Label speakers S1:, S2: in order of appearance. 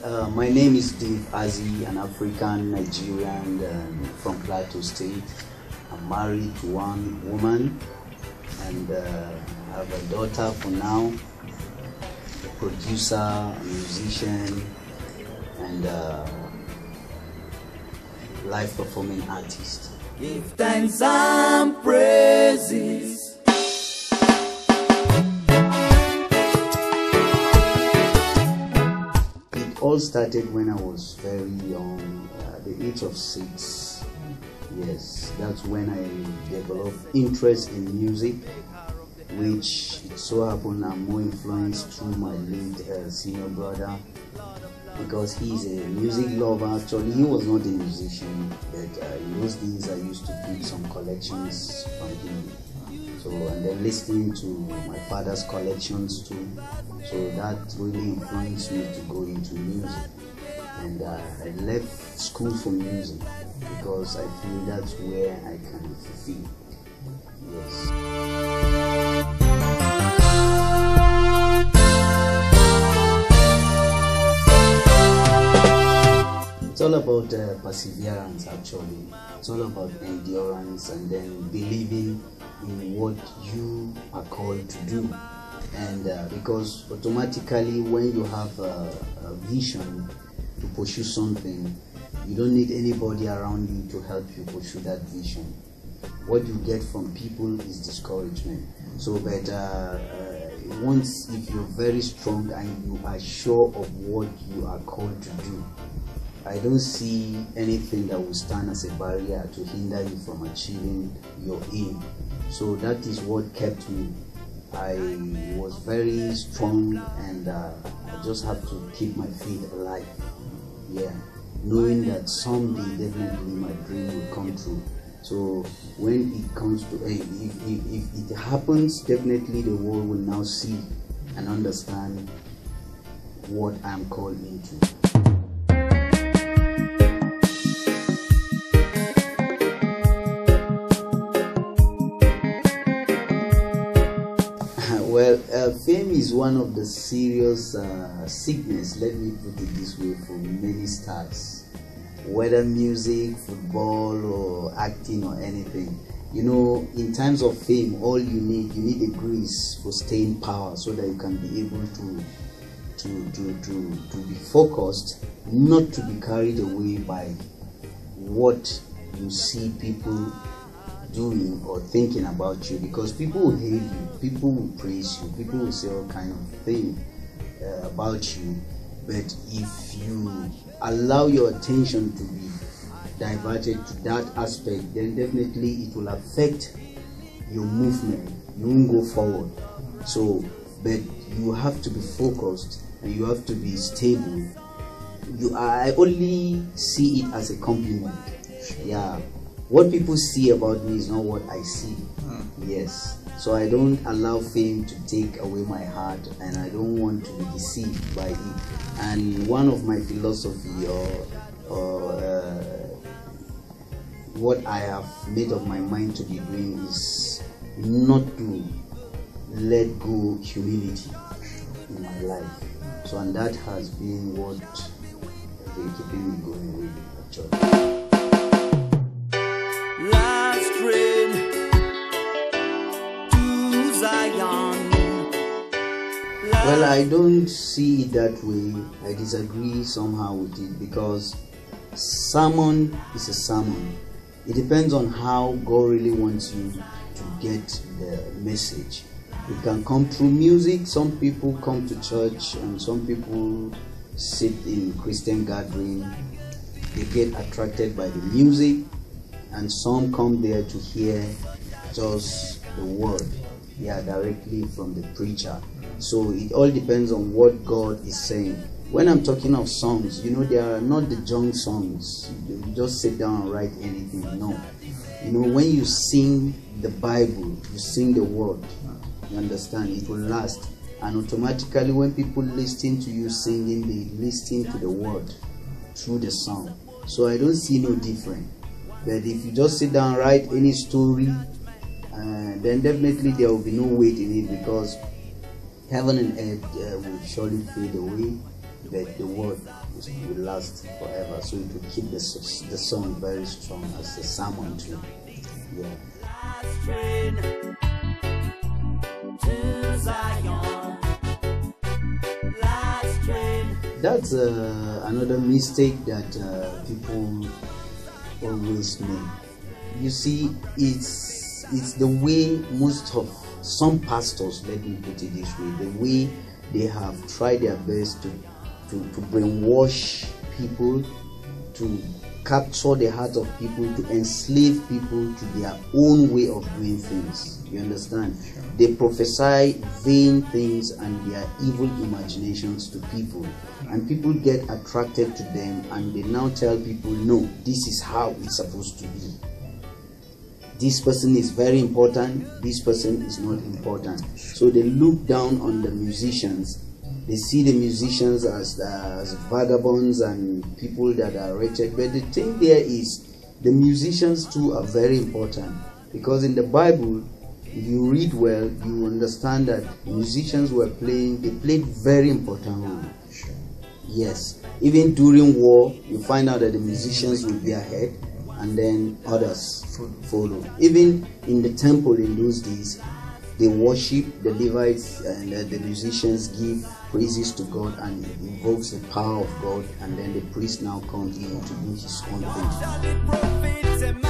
S1: My name is Dave Azi, an African Nigerian from Plateau State. I'm married to one woman and I have a daughter for now, a producer, a musician, and live performing artist.
S2: Give thanks and praises.
S1: It all started when I was very young, at the age of 6. Yes, that's when I developed interest in music, which it so happened I'm more influenced through my late senior brother, because he's a music lover. Actually, he was not a musician, but in those days I used to pick some collections from him. So, and then listening to my father's collections too. So that really influenced me to go into music. And I left school for music because I feel that's where I can fulfill. Yes. It's all about perseverance, actually. It's all about endurance and then believing in what you are called to do. And because automatically when you have a vision to pursue something, you don't need anybody around you to help you pursue that vision. What you get from people is discouragement. So, but once, if you're very strong and you are sure of what you are called to do, I don't see anything that will stand as a barrier to hinder you from achieving your aim. So that is what kept me. I was very strong, and I just have to keep my feet alive. Yeah, knowing that someday definitely my dream will come true. So when it comes to, if it happens, definitely the world will now see and understand what I'm called into. Well, fame is one of the serious sickness, let me put it this way, for many stars. Whether music, football, or acting, or anything. You know, in times of fame, all you need a grace for staying power, so that you can be able to be focused, not to be carried away by what you see people doing or thinking about you, because people will hate you, people will praise you, people will say all kind of things about you. But if you allow your attention to be diverted to that aspect, then definitely it will affect your movement. You won't go forward. So, but you have to be focused and you have to be stable. I only see it as a compliment. Yeah. What people see about me is not what I see. Yes. So I don't allow fame to take away my heart, and I don't want to be deceived by it. And one of my philosophy or what I have made up my mind to be doing is not to let go humility in my life. So, and that has been what has been keeping me going really, actually.
S2: Last train to Zion.
S1: Well, I don't see it that way. I disagree somehow with it, because sermon is a sermon. It depends on how God really wants you to get the message. It can come through music. Some people come to church and some people sit in Christian gathering. They get attracted by the music, and some come there to hear just the word, directly from the preacher. So it all depends on what God is saying. When I'm talking of songs, they are not the junk songs. You just sit down and write anything. No. When you sing the Bible, you sing the word, you understand, it will last. And automatically when people listen to you singing, they listen to the word through the song. So I don't see no difference. But if you just sit down and write any story, then definitely there will be no weight in it, because heaven and earth will surely fade away. but the word will last forever. So it will keep the song very strong as a sermon too. Yeah.
S2: Last train to Zion. Last train.
S1: That's another mistake that people always make. You see, it's the way most of some pastors, let me put it this way, the way they have tried their best to brainwash people, to capture the heart of people, to enslave people to their own way of doing things. You understand? Sure. They prophesy vain things and their evil imaginations to people, and people get attracted to them, and they now tell people, no, this is how it's supposed to be. This person is very important, this person is not important. So they look down on the musicians. They see the musicians as vagabonds and people that are wretched. But the thing there is, the musicians too are very important. Because in the Bible, if you read well, you understand that musicians they played very important role. Yes. Even during war, you find out that the musicians will be ahead, and then others follow. Even in the temple in those days, they worship, the Levites and the musicians give praises to God, and it invokes the power of God, and then the priest now comes in to do his own thing.